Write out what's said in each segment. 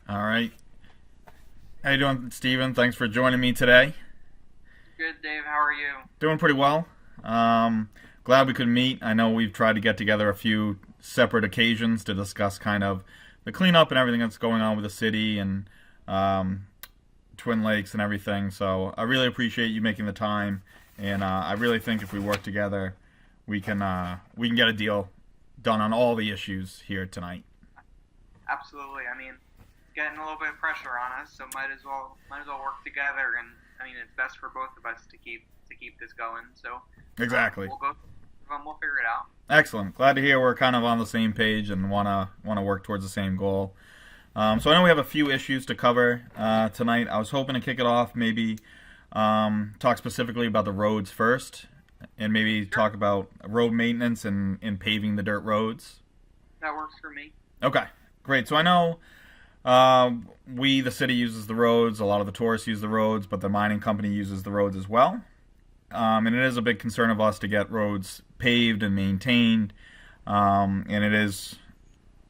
All right. How you doing, Steven? Thanks for joining me today. Good, Dave. How are you? Doing pretty well. Glad we could meet. I know we've tried to get together a few separate occasions to discuss kind of the cleanup and everything that's going on with the city and um, Twin Lakes and everything. So I really appreciate you making the time, and I really think if we work together, we can get a deal done on all the issues here tonight. Absolutely. Getting a little bit of pressure on us, so might as well work together. And it's best for both of us to keep this going. So Exactly. we'll go. We'll figure it out. Excellent. Glad to hear we're kind of on the same page and wanna work towards the same goal. So I know we have a few issues to cover tonight. I was hoping to kick it off, maybe talk specifically about the roads first, and maybe Sure. talk about road maintenance and paving the dirt roads. That works for me. Okay, great. So I know the city, uses the roads. A lot of the tourists use the roads, but the mining company uses the roads as well. And it is a big concern of us to get roads paved and maintained. And it is,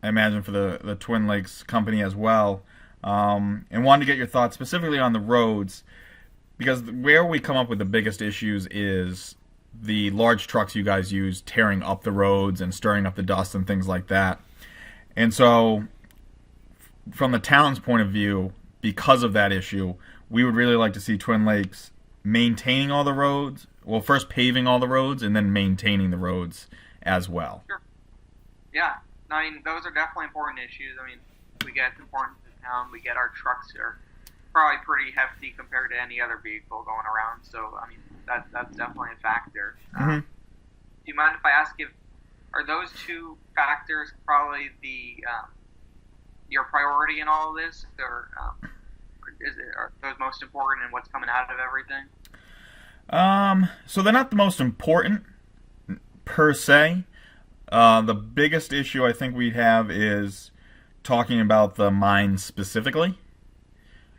I imagine, for the Twin Lakes company as well. And wanted to get your thoughts specifically on the roads, because where we come up with the biggest issues is the large trucks you guys use tearing up the roads and stirring up the dust and things like that. And so, from the town's point of view, because of that issue, we would really like to see Twin Lakes maintaining all the roads. Well, first paving all the roads and then maintaining the roads as well. Sure. Yeah. Those are definitely important issues. We get it's important to the town. We get our trucks are probably pretty hefty compared to any other vehicle going around. So that's definitely a factor. Hmm. Do you mind if I ask if are those two factors probably the your priority in all of this, or are those most important in what's coming out of everything? So they're not the most important per se. The biggest issue I think we'd have is talking about the mines specifically.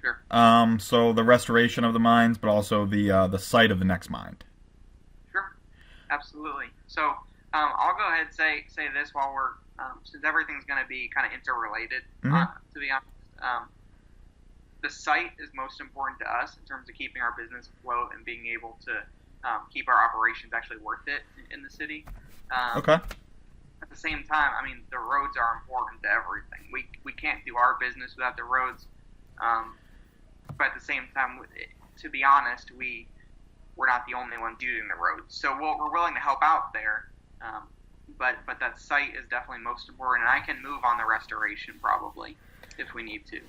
Sure. So the restoration of the mines, but also the site of the next mine. Sure. Absolutely. So I'll go ahead and say this while we're since everything's going to be kind of interrelated. Hmm. To be honest, the site is most important to us in terms of keeping our business afloat and being able to keep our operations actually worth it in the city. Okay. At the same time, the roads are important to everything. We can't do our business without the roads. But at the same time, to be honest, we're not the only ones using the roads. So we're willing to help out there. But that site is definitely most important, and I can move on the restoration probably if we need to.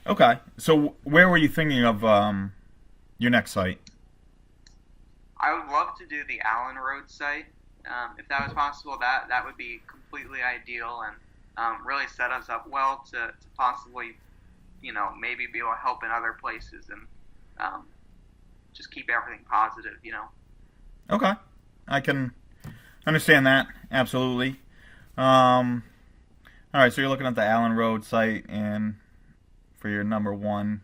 Okay. So where were you thinking of your next site? I would love to do the Allen Road site. If that was possible, that would be completely ideal and really set us up well to possibly, maybe be able to help in other places and just keep everything positive. Okay. I can understand that. Absolutely. All right, so you're looking at the Allen Road site, and for your number one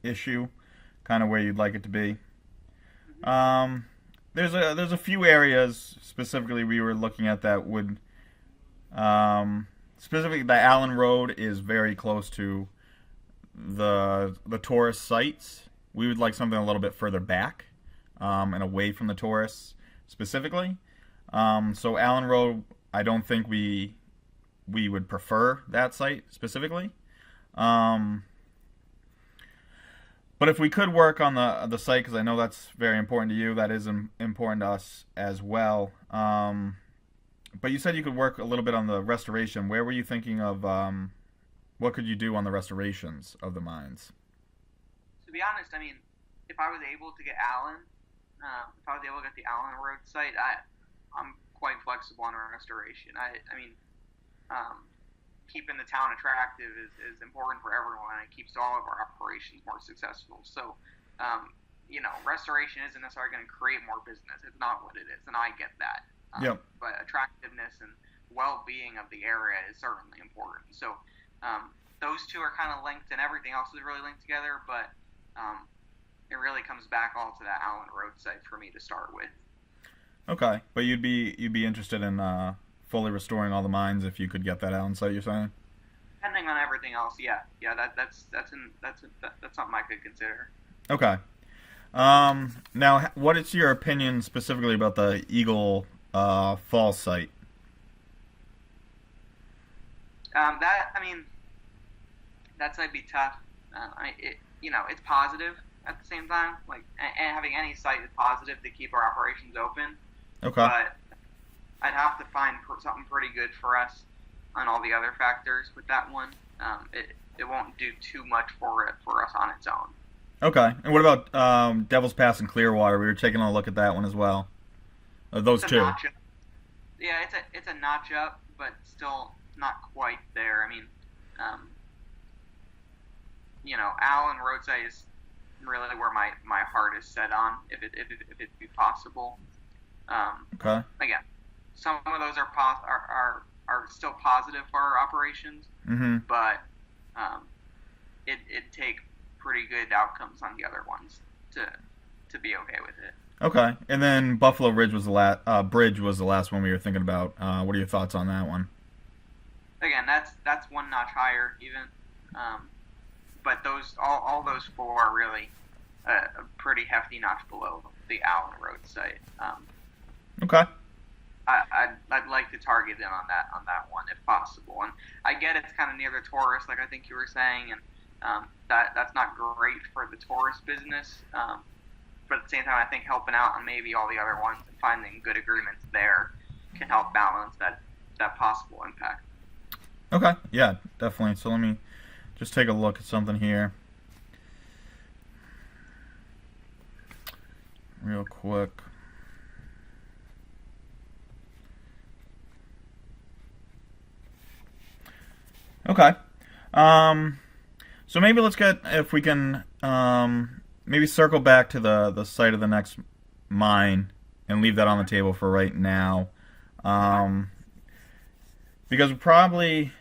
issue, kind of where you'd like it to be. Um, there's a few areas specifically we were looking at that would specifically the Allen Road is very close to the tourist sites. We would like something a little bit further back and away from the tourists specifically. So Allen Road, I don't think we would prefer that site specifically. Um, but if we could work on the site, because I know that's very important to you, that is important to us as well. But you said you could work a little bit on the restoration. Where were you thinking of? What could you do on the restorations of the mines? To be honest, if I was able to get Allen, if I was able to get the Allen Road site, I'm quite flexible on restoration. Keeping the town attractive is important for everyone, and it keeps all of our operations more successful. So, restoration isn't necessarily going to create more business. It's not what it is, and I get that. Yep. But attractiveness and well-being of the area is certainly important. So, those two are kind of linked, and everything else is really linked together. But it really comes back all to that Allen Road site for me to start with. Okay, but you'd be interested in fully restoring all the mines if you could get that Allen site. You're saying? depending on everything else, yeah, that's something I could consider. Okay. Now, what is your opinion specifically about the Eagle Falls site? That I mean, that's gonna be tough. It's positive at the same time. Like, and having any site is positive to keep our operations open. Okay. But I'd have to find something pretty good for us on all the other factors with that one. It won't do too much for us on its own. Okay. And what about Devil's Pass and Clearwater? We were taking a look at that one as well. Those It's a two. notch up. Yeah, it's a notch up, but still not quite there. I mean, um, Allen Roadside is really where my heart is set on, if it be possible. Okay. Again, some of those are still positive for our operations, Mm-hmm. but it'd take pretty good outcomes on the other ones to be okay with it. Okay. And then Buffalo Ridge was the last. Bridge was the last one we were thinking about. What are your thoughts on that one? Again, that's one notch higher even, but all those four are really a pretty hefty notch below the Allen Road site. Okay. I'd like to target in on that one if possible. And I get it's kind of near the tourist, like I think you were saying, and that's not great for the tourist business. But at the same time, I think helping out on maybe all the other ones and finding good agreements there can help balance that possible impact. Okay. Yeah, definitely. So let me just take a look at something here, real quick. Okay. So maybe let's get if we can maybe circle back to the site of the next mine and leave that on the table for right now. Because probably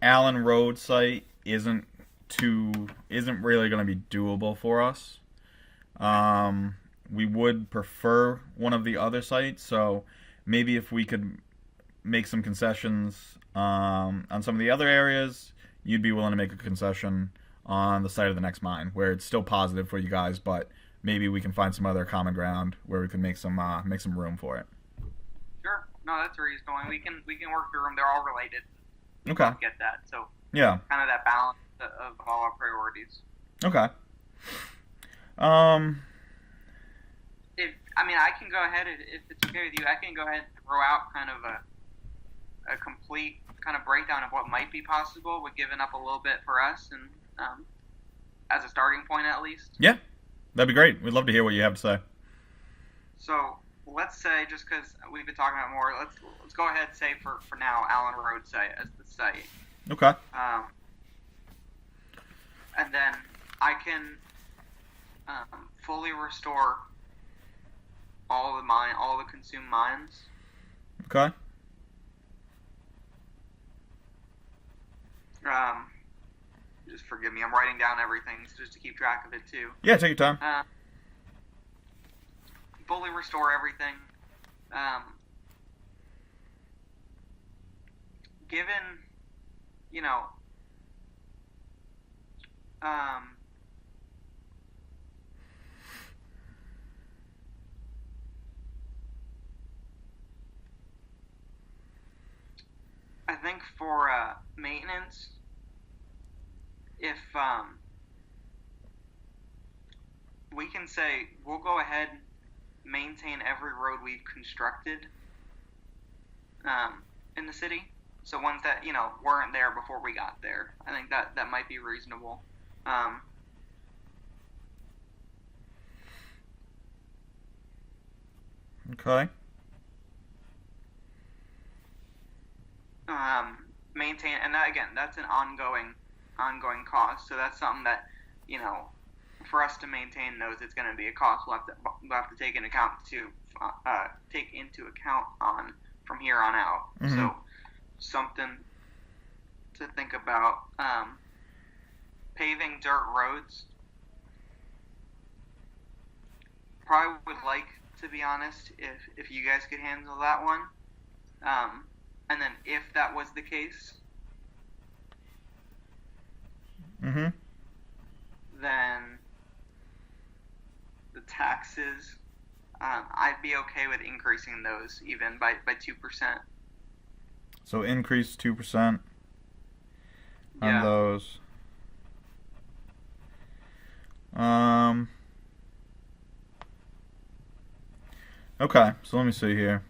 Allen Road site isn't really going to be doable for us. We would prefer one of the other sites, so maybe if we could make some concessions on some of the other areas, you'd be willing to make a concession on the site of the next mine, where it's still positive for you guys, but maybe we can find some other common ground where we can make some room for it. Sure. No, that's reasonable. And we can work through them. They're all related. We Okay. both get that. So Yeah. kind of that balance of all our priorities. Okay. Um. I can go ahead if it's okay with you. I can go ahead and throw out kind of a complete kind of breakdown of what might be possible with giving up a little bit for us, and as a starting point at least. Yeah, that'd be great. We'd love to hear what you have to say. So let's say, just because we've been talking about more, let's go ahead and say for now Allen Road site as the site. Okay. And then I can fully restore all the consumed mines. Okay. Just forgive me, I'm writing down everything just to keep track of it too. Yeah, take your time. Fully restore everything. Given, I think for maintenance, if we can say we'll go ahead, maintain every road we've constructed in the city. So ones that weren't there before we got there. I think that might be reasonable. Okay. Maintain, and that, again, that's an ongoing cost. So that's something that for us to maintain those, it's going to be a cost we'll have to take into account on from here on out. Mm-hmm. So something to think about. Paving dirt roads. Probably would like, to be honest, if you guys could handle that one. And then if that was the case, Mm-hmm. Then the taxes, I'd be okay with increasing those even by 2%. So increase 2% on Yeah. those. Um. Okay, so let me see here.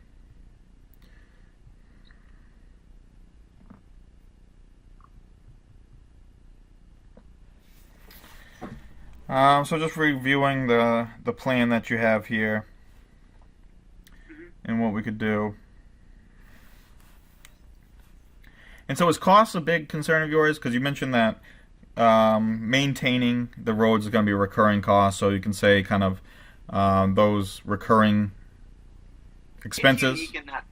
So just reviewing the plan that you have here Hmm. and what we could do. And so is cost a big concern of yours? Because you mentioned that maintaining the roads is going to be a recurring cost, so you can say kind of those recurring It's expenses. unique in that.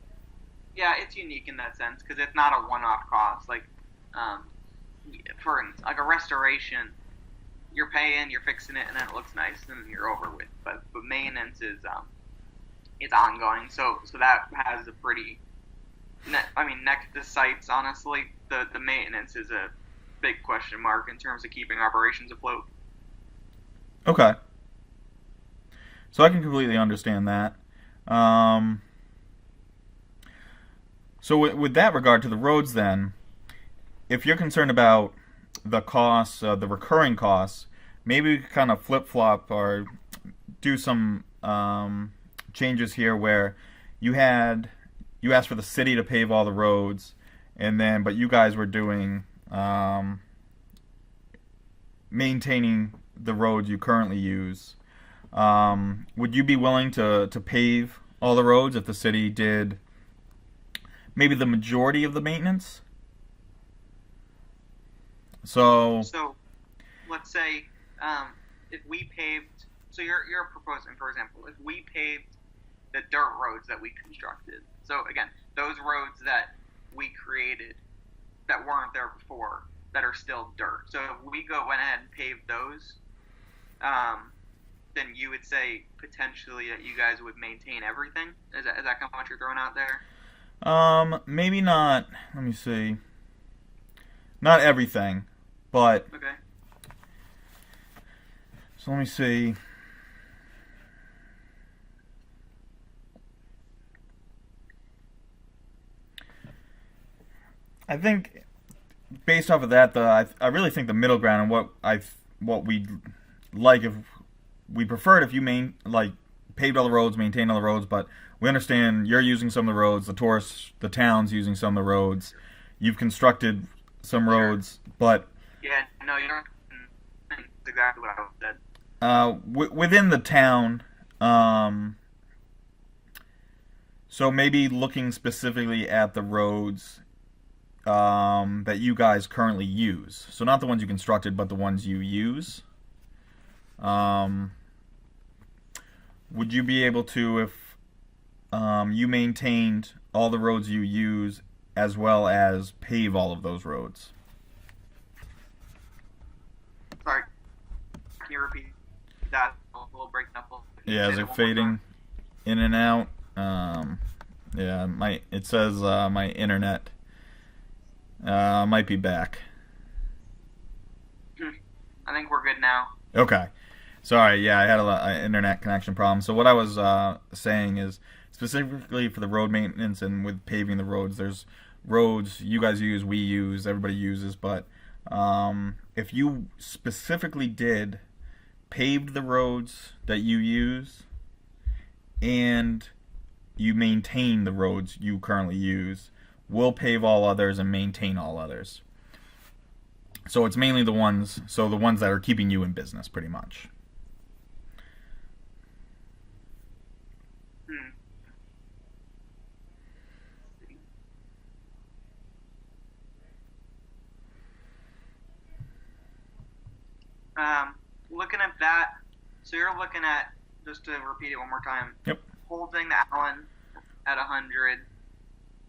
Yeah, it's unique in that sense because it's not a one-off cost. Like, um, for like a restoration, you're paying, you're fixing it, and then it looks nice, and you're over with. But maintenance is it's ongoing. So that has a pretty. I mean, next to sites, honestly, the maintenance is a big question mark in terms of keeping operations afloat. Okay, so I can completely understand that. Um, so with that regard to the roads, then, if you're concerned about the costs, the recurring costs, maybe we could kind of flip flop or do some changes here where you had you asked for the city to pave all the roads, and then but you guys were doing maintaining the roads you currently use. Would you be willing to pave all the roads if the city did maybe the majority of the maintenance? So So let's say if we paved, so you're proposing, for example, if we paved the dirt roads that we constructed. So again, those roads that we created that weren't there before that are still dirt. So if we went ahead and paved those, then you would say potentially that you guys would maintain everything. Is that kind of what you're throwing out there? maybe not. Let me see. Not everything, but Okay. so let me see. I think based off of that, I really think the middle ground and what we like if we prefer it if you paved all the roads, maintained all the roads, but we understand you're using some of the roads, the town's using some of the roads, you've constructed some Sure. roads, but Yeah. No, you don't. That's exactly what I said. within the town, um, so maybe looking specifically at the roads that you guys currently use. So not the ones you constructed, but the ones you use. Um, would you be able to, if you maintained all the roads you use, as well as pave all of those roads? Sorry. Can you repeat that? A little breaking up. Can you Yeah, say is that it one more time? fading in and out? Yeah, it says my internet might be back. I think we're good now. Okay. Sorry, yeah, I had an internet connection problem. So what I was saying is specifically for the road maintenance and with paving the roads, there's roads you guys use, we use, everybody uses, but if you specifically did paved the roads that you use and you maintain the roads you currently use, we'll pave all others and maintain all others. So it's mainly the ones that are keeping you in business, pretty much. Hmm. Looking at that, so you're looking at, just to repeat it one more time, Yep. holding the Allen at 100.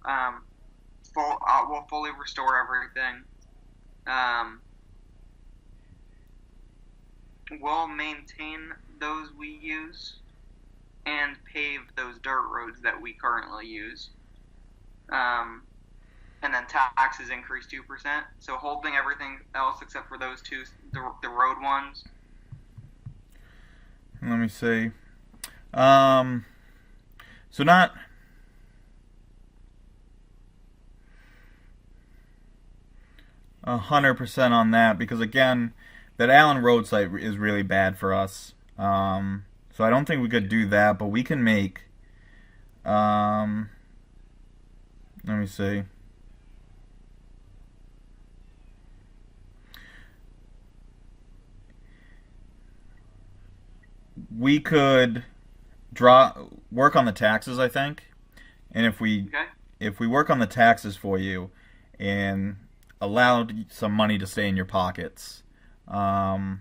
Um, we'll fully restore everything. Um, we'll maintain those we use and pave those dirt roads that we currently use. Um, and then taxes increase 2%. So holding everything else except for those two, the road ones. Let me see. So not 100% on that, because again, that Allen Road site is really bad for us. So I don't think we could do that, but we can make. Let me see. We could work on the taxes, I think, and if we work on the taxes for you, and allowed some money to stay in your pockets. So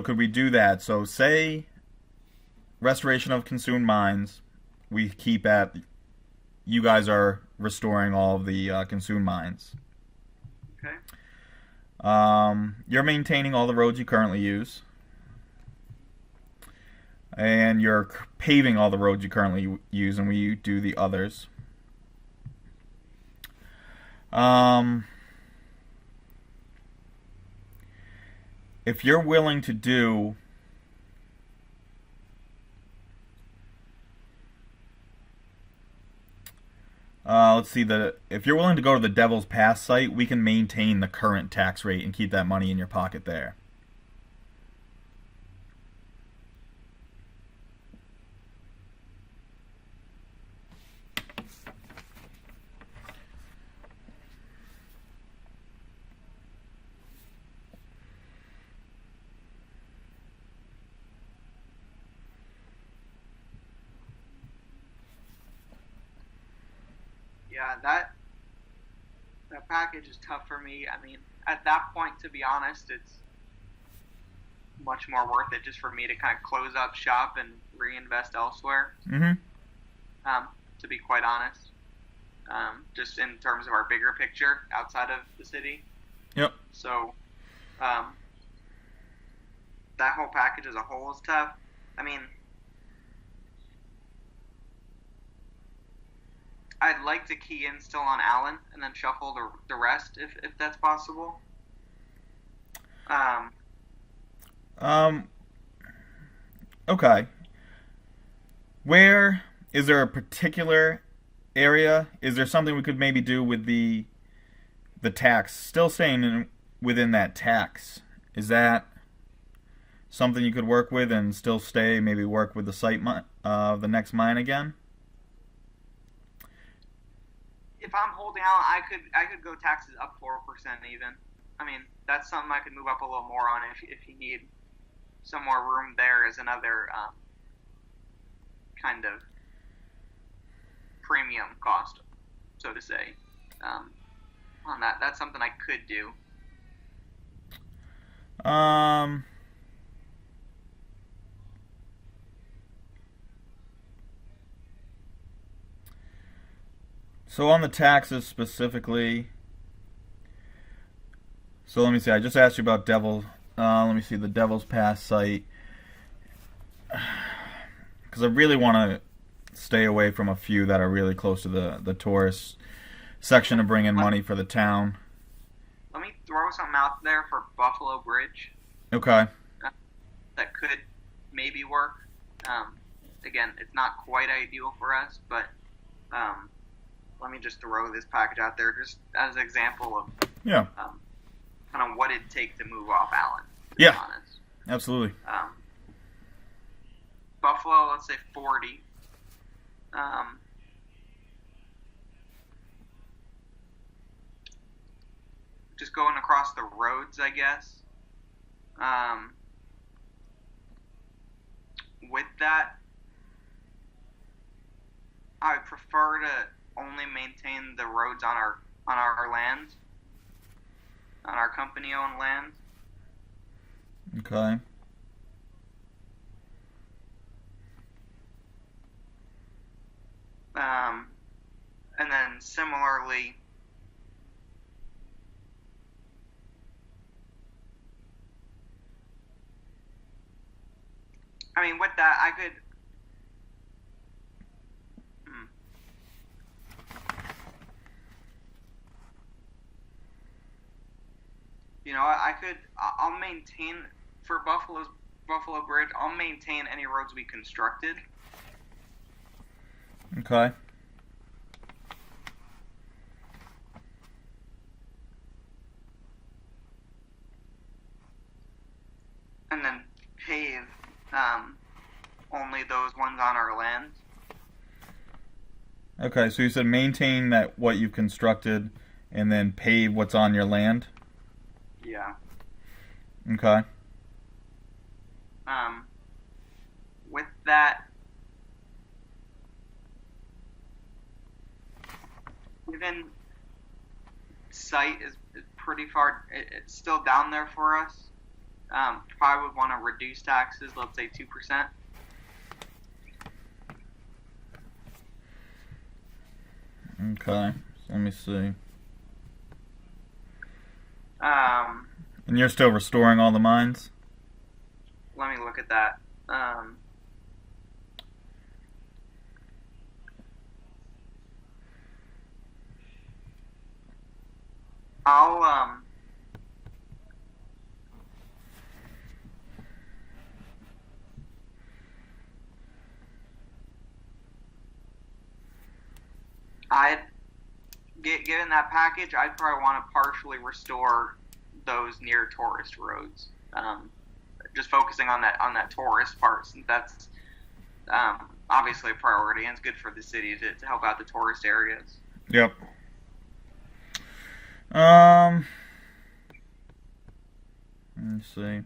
could we do that? So say restoration of consumed mines, we keep at. You guys are restoring all of the consumed mines. Okay. You're maintaining all the roads you currently use, and you're paving all the roads you currently use, and we do the others. If you're willing to do let's see, if you're willing to go to the Devil's Pass site, we can maintain the current tax rate and keep that money in your pocket there. Yeah, that package is tough for me. I mean, at that point, to be honest, it's much more worth it just for me to kind of close up shop and reinvest elsewhere. Mm-hmm. To be quite honest, just in terms of our bigger picture outside of the city. Yep. So, that whole package as a whole is tough. I mean, I'd like to key in still on Allen and then shuffle the rest if that's possible. Okay. Where is there a particular area? Is there something we could maybe do with the tax? Still staying within that tax. Is that something you could work with and still stay? Maybe work with the site the next mine again. If I'm holding out, I could go taxes up 4% even. I mean, that's something I could move up a little more on if you need some more room there as another kind of premium cost, so to say. On that, that's something I could do. So on the taxes specifically, so let me see. I just asked you about let me see, the Devil's Pass site, because I really want to stay away from a few that are really close to the tourist section to bring in money for the town. Let me throw something out there for Buffalo Bridge. Okay. That could maybe work. Again, it's not quite ideal for us, but let me just throw this package out there just as an example of kind of what it'd take to move off Allen. To be honest. Absolutely. Buffalo, let's say 40. Just going across the roads, I guess. With that, I would prefer to only maintain the roads on our land, on our company-owned land. Okay. And then similarly, I mean, with that, I could. I'll maintain for Buffalo Bridge. I'll maintain any roads we constructed. Okay. And then pave only those ones on our land. Okay, so you said maintain that what you've constructed and then pave what's on your land? Yeah. Okay. With that, given site is pretty far, it's still down there for us. Probably would want to reduce taxes, let's say 2%. Okay, so let me see. Um, And you're still restoring all the mines? Let me look at that. I'll I'd given that package, I'd probably want to partially restore those near tourist roads. Just focusing on that tourist part, since that's obviously a priority, and it's good for the city to help out the tourist areas. Yep. Let me see. I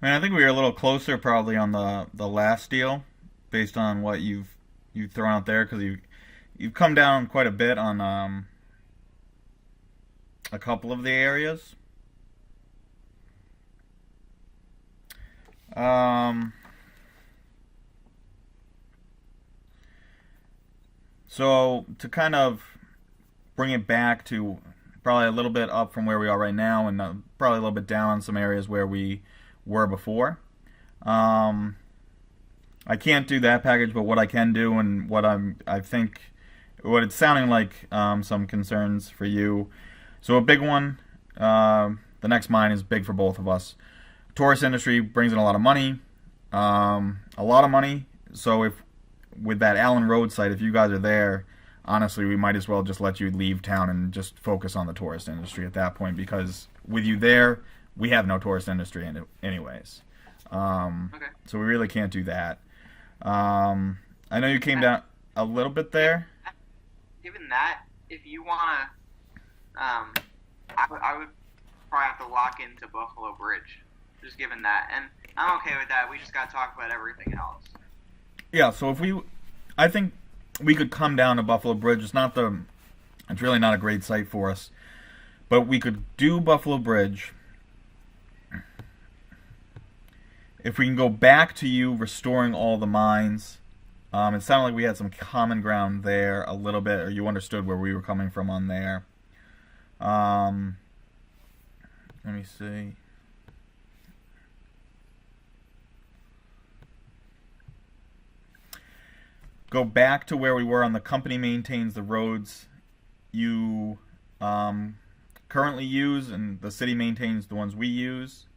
mean, I think we were a little closer probably on the last deal, based on what you've thrown out there, because you've come down quite a bit on a couple of the areas. So to kind of bring it back to probably a little bit up from where we are right now, and probably a little bit down on some areas where we were before. I can't do that package, but what I can do, and I think what it's sounding like, some concerns for you. So a big one, the next mine is big for both of us. Tourist industry brings in a lot of money, So if with that Allen Road site, if you guys are there, honestly, we might as well just let you leave town and just focus on the tourist industry at that point, because with you there, we have no tourist industry in it anyways. Okay. So we really can't do that. I know you came down a little bit there. Given that, if you want to, I would probably have to lock into Buffalo Bridge. Just given that, and I'm okay with that. We just got to talk about everything else. Yeah. So I think we could come down to Buffalo Bridge. It's really not a great site for us, but we could do Buffalo Bridge. If we can go back to you restoring all the mines, it sounded like we had some common ground there a little bit, or you understood where we were coming from on there. Let me see. Go back to where we were on the company maintains the roads you currently use, and the city maintains the ones we use.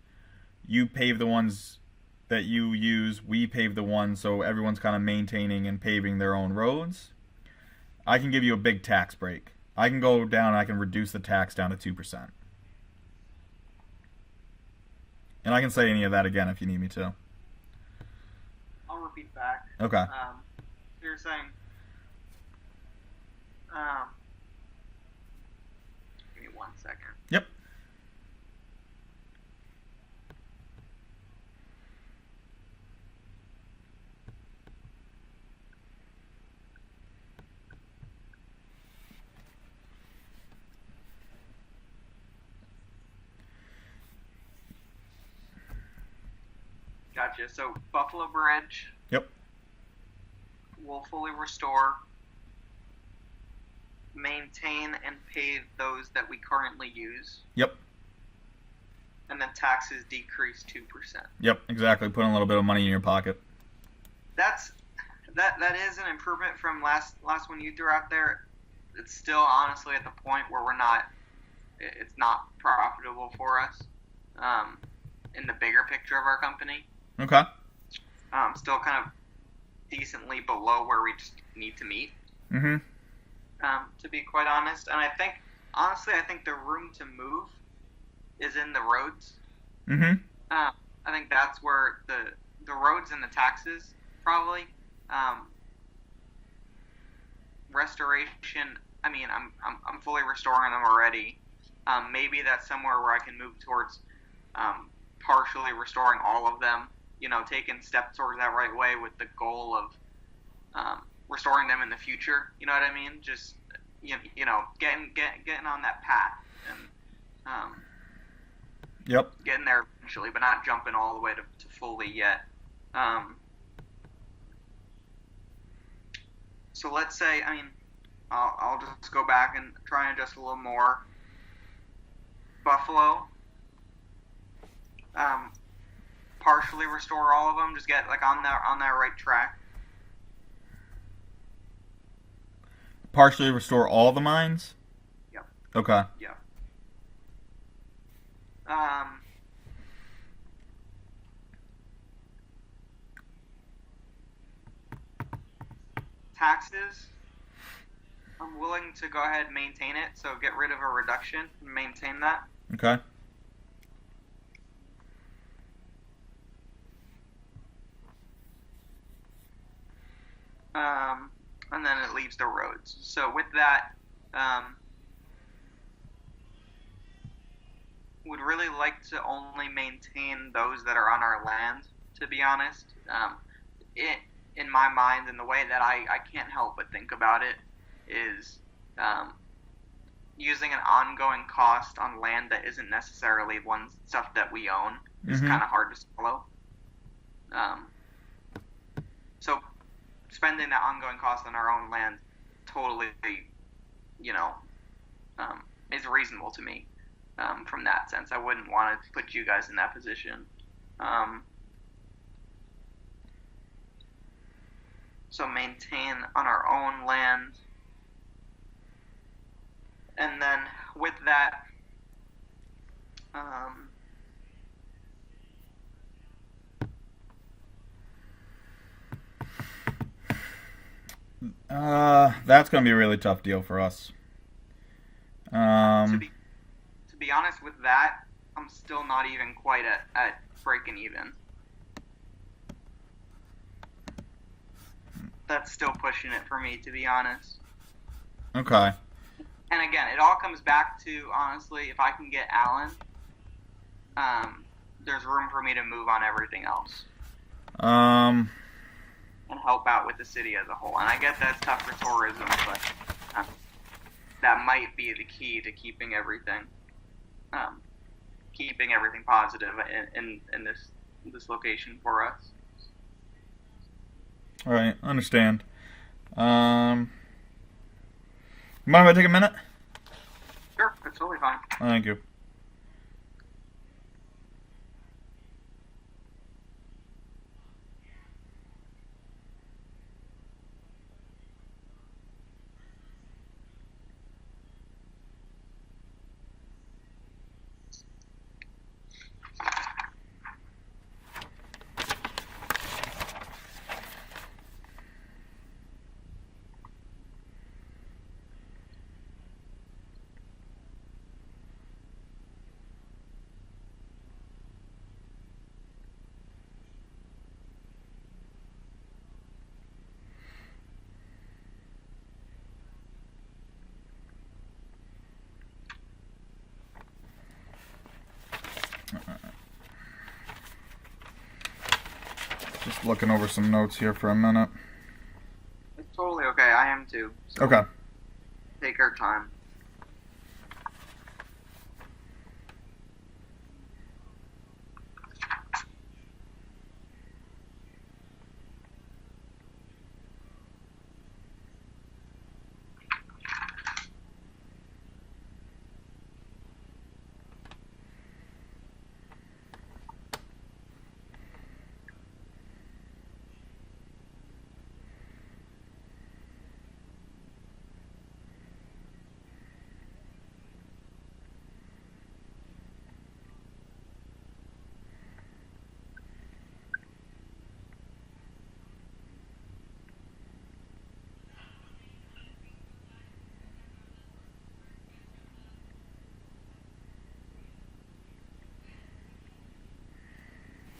You pave the ones that you use, we pave the ones, so everyone's kind of maintaining and paving their own roads. I can give you a big tax break. I can go down and I can reduce the tax down to 2%. And I can say any of that again if you need me to. I'll repeat back. Okay. You're saying, give me 1 second. Yep. Gotcha. So Buffalo Bridge. Yep. Will fully restore, maintain, and pave those that we currently use. Yep. And then taxes decrease 2%. Yep, exactly. Put a little bit of money in your pocket. That is an improvement from last one you threw out there. It's still honestly at the point where we're not it's not profitable for us in the bigger picture of our company. Okay. Still kind of decently below where we just need to meet. Mm-hmm. To be quite honest, and honestly, I think the room to move is in the roads. Mm-hmm. I think that's where the roads and the taxes probably. Restoration. I mean, I'm fully restoring them already. Maybe that's somewhere where I can move towards partially restoring all of them. Taking steps towards that right way with the goal of restoring them in the future. You know what I mean? Just getting on that path and Yep. getting there eventually, but not jumping all the way to fully yet. So let's say, I mean, I'll just go back and try and adjust a little more. Buffalo, partially restore all of them, just get like on that right track. Partially restore all the mines? Yep. Okay. Yep. Taxes, I'm willing to go ahead and maintain it, so get rid of a reduction and maintain that. Okay. And then it leaves the roads. So with that, would really like to only maintain those that are on our land, to be honest. In my mind, and the way that I can't help but think about it, is using an ongoing cost on land that isn't necessarily stuff that we own is kind of hard to swallow. So spending that ongoing cost on our own land totally, is reasonable to me. From that sense, I wouldn't want to put you guys in that position. So maintain on our own land. And then with that, that's going to be a really tough deal for us. to be honest with that, I'm still not even quite at breaking even. That's still pushing it for me, to be honest. Okay. And again, it all comes back to, honestly, if I can get Alan, there's room for me to move on everything else. And help out with the city as a whole. And I get that's tough for tourism, but that might be the key to keeping everything positive in this location for us. All right, understand. Mind if I take a minute? Sure, that's totally fine. Thank you. Just looking over some notes here for a minute. It's totally okay. I am too. So Okay. take our time.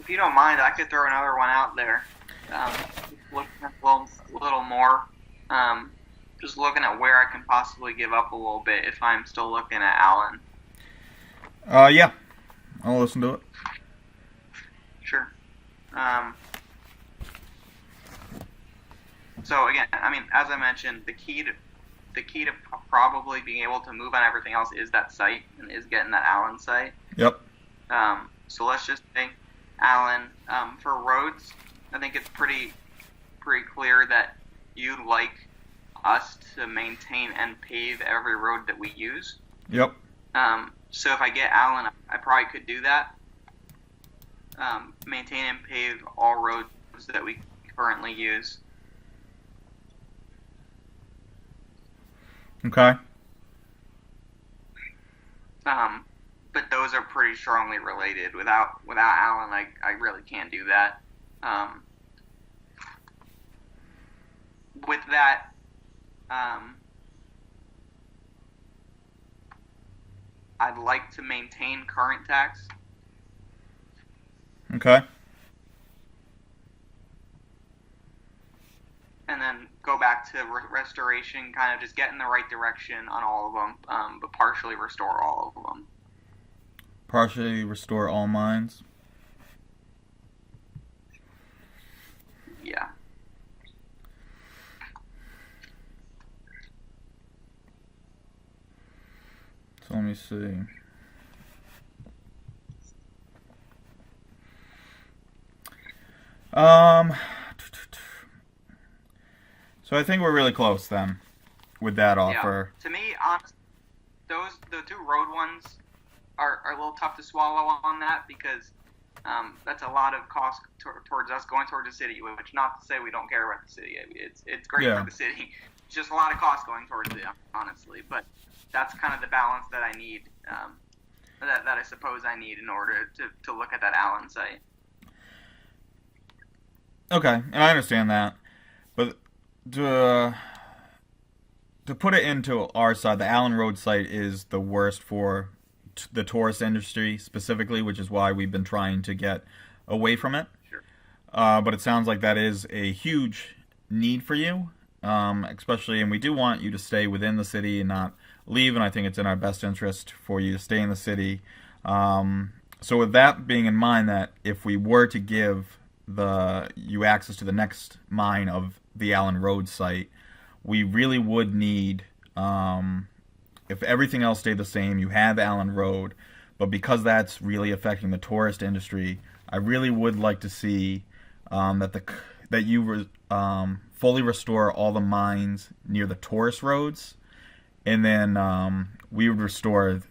if you don't mind, I could throw another one out there. Looking at a little more. Just looking at where I can possibly give up a little bit if I'm still looking at Allen. Yeah, I'll listen to it. Sure. So again, I mean, as I mentioned, the key to probably being able to move on everything else is that site and is getting that Allen site. Yep. So let's just say Allen. For roads, I think it's pretty clear that you'd like us to maintain and pave every road that we use. Yep. So if I get Allen, I probably could do that. Maintain and pave all roads that we currently use. Okay. But those are pretty strongly related. Without Allen, I really can't do that. With that, I'd like to maintain current tax. Okay. And then go back to restoration, kind of just get in the right direction on all of them, but partially restore all of them. Partially restore all mines. Yeah. So let me see. So I think we're really close then with that offer. Yeah. To me, honestly, the two road ones are a little tough to swallow on that because that's a lot of cost towards us going towards the city. Which not to say we don't care about the city. It's great for the city. It's just a lot of cost going towards it, honestly. But that's kind of the balance that I need. That I suppose I need in order to look at that Allen site. Okay, and I understand that, but to put it into our side, the Allen Road site is the worst for the tourist industry specifically, which is why we've been trying to get away from it. Sure. But it sounds like that is a huge need for you, especially, and we do want you to stay within the city and not leave, and I think it's in our best interest for you to stay in the city. So with that being in mind, that if we were to give you access to the next mine of the Allen Road site, we really would need, if everything else stayed the same, you have Allen Road, but because that's really affecting the tourist industry, I really would like to see that you fully restore all the mines near the tourist roads, and then you would restore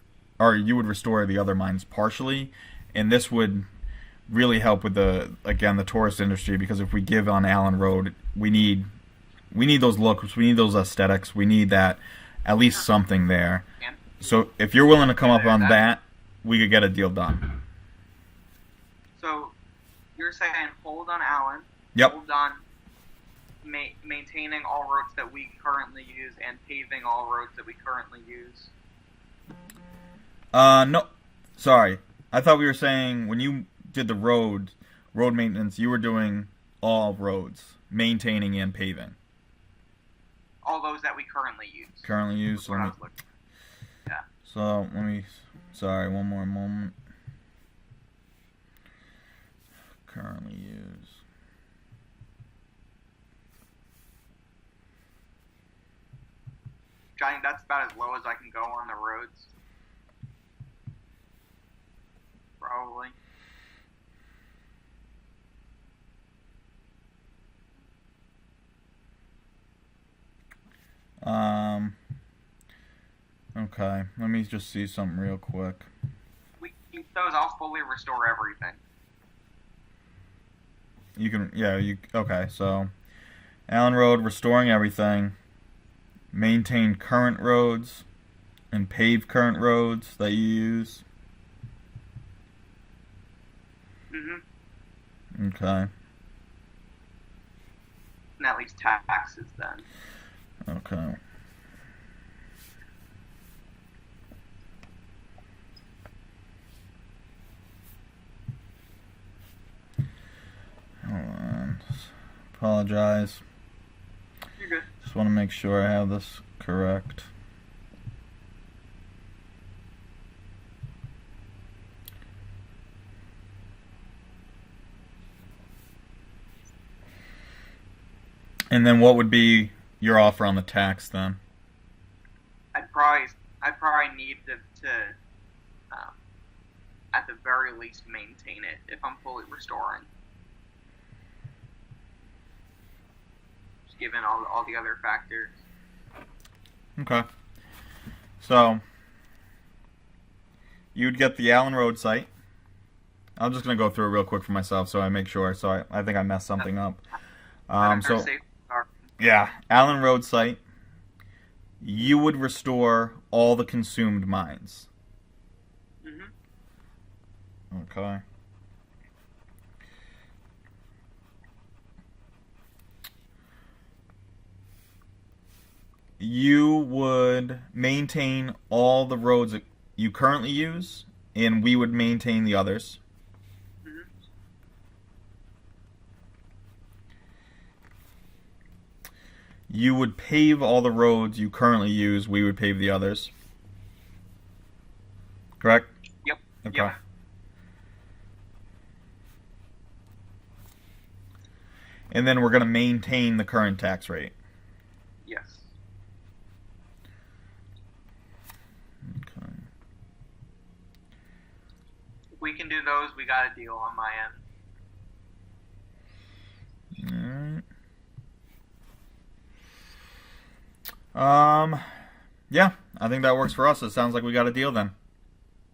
the other mines partially, and this would really help with the tourist industry, because if we give on Allen Road, we need those looks, we need those aesthetics, we need that, at least something there. So if you're willing to come up on that, we could get a deal done. So you're saying hold on Allen. Yep. Hold on maintaining all roads that we currently use and paving all roads that we currently use. No, sorry. I thought we were saying when you did the road maintenance, you were doing all roads, maintaining and paving. All those that we currently use. Yeah. So sorry, one more moment. Currently use. I think that's about as low as I can go on the roads. Probably. Okay, let me just see something real quick. We keep those. I'll fully restore everything. Okay, so Allen Road, restoring everything, maintain current roads, and pave current roads that you use. Mm-hmm. Okay. And that leaves taxes then. Okay. apologize. You're good. Just want to make sure I have this correct. And then what would be your offer on the tax then? I'd probably need to at the very least maintain it if I'm fully restoring. Just given all the other factors. Okay. So you'd get the Allen Road site. I'm just gonna go through it real quick for myself so I make sure. So I think I messed something up. So yeah, Allen Road site. You would restore all the consumed mines. Okay. You would maintain all the roads that you currently use, and we would maintain the others. You would pave all the roads you currently use, we would pave the others. Correct? Yep. Okay. Yep. And then we're going to maintain the current tax rate. Yes. Okay. If we can do those, we got a deal on my end. Alright. Yeah, I think that works for us. It sounds like we got a deal then.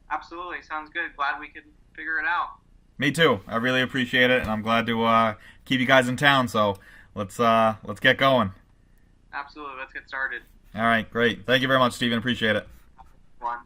Absolutely. Sounds good. Glad we could figure it out. Me too. I really appreciate it, and I'm glad to keep you guys in town. So let's get going. Absolutely. Let's get started. All right, great. Thank you very much, Steven. Appreciate it. One.